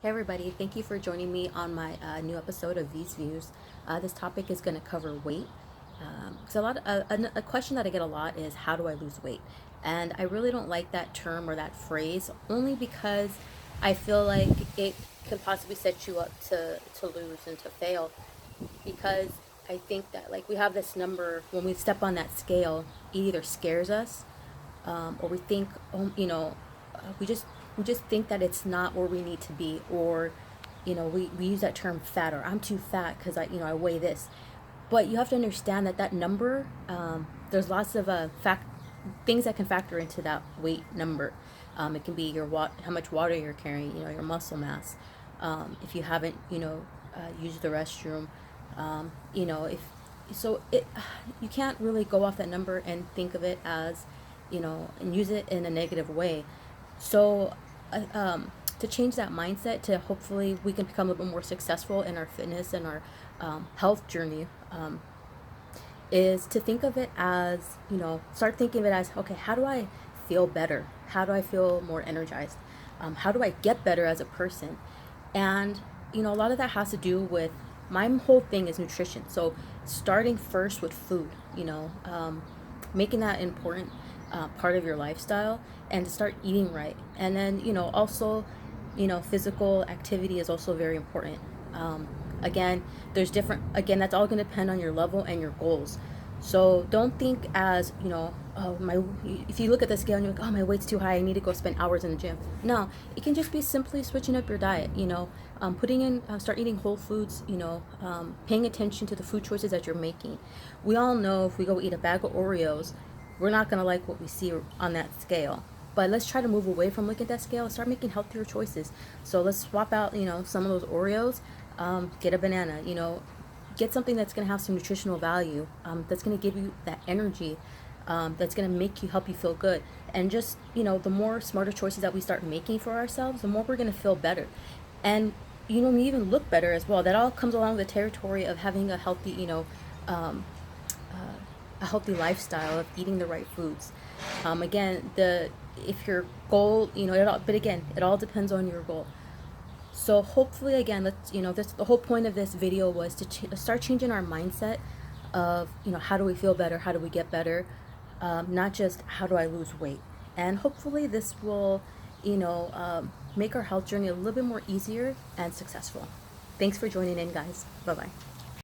Hey everybody, thank you for joining me on my new episode of These Views. This topic is going to cover weight. So a question that I get a lot is how do I lose weight? And I really don't like that term or that phrase only because I feel like it could possibly set you up to lose and to fail because I think that like we have this number when we step on that scale, it either scares us or we think, we just think that it's not where we need to be, or we use that term fat, or I'm too fat because I weigh this. But you have to understand that that number, there's lots of things that can factor into that weight number. It can be how much water you're carrying, your muscle mass. If you haven't, used the restroom, if so, it you can't really go off that number and think of it as, and use it in a negative way. So, to change that mindset, to hopefully we can become a little bit more successful in our fitness and our health journey, is to think of it as, start thinking of it as, okay, how do I feel better? How do I feel more energized? How do I get better as a person? And, a lot of that has to do with my whole thing is nutrition. So, starting first with food, making that important part of your lifestyle, and to start eating right. And then, also, physical activity is also very important. Again, again, that's all going to depend on your level and your goals. So don't think as, oh, if you look at the scale and you're like, oh, my weight's too high, I need to go spend hours in the gym. No, it can just be simply switching up your diet, start eating whole foods, paying attention to the food choices that you're making. We all know if we go eat a bag of Oreos, we're not going to like what we see on that scale. But let's try to move away from looking at that scale and start making healthier choices. So let's swap out, some of those Oreos, get a banana, get something that's going to have some nutritional value, that's going to give you that energy, that's going to help you feel good. And just, the more smarter choices that we start making for ourselves, the more we're going to feel better. And, we even look better as well. That all comes along with the territory of having a healthy, um, a healthy lifestyle of eating the right foods. Again, if your goal, but again, it all depends on your goal. So hopefully, again, this the whole point of this video was to start changing our mindset of, how do we feel better, how do we get better, not just how do I lose weight. And hopefully, this will, make our health journey a little bit more easier and successful. Thanks for joining in, guys. Bye bye.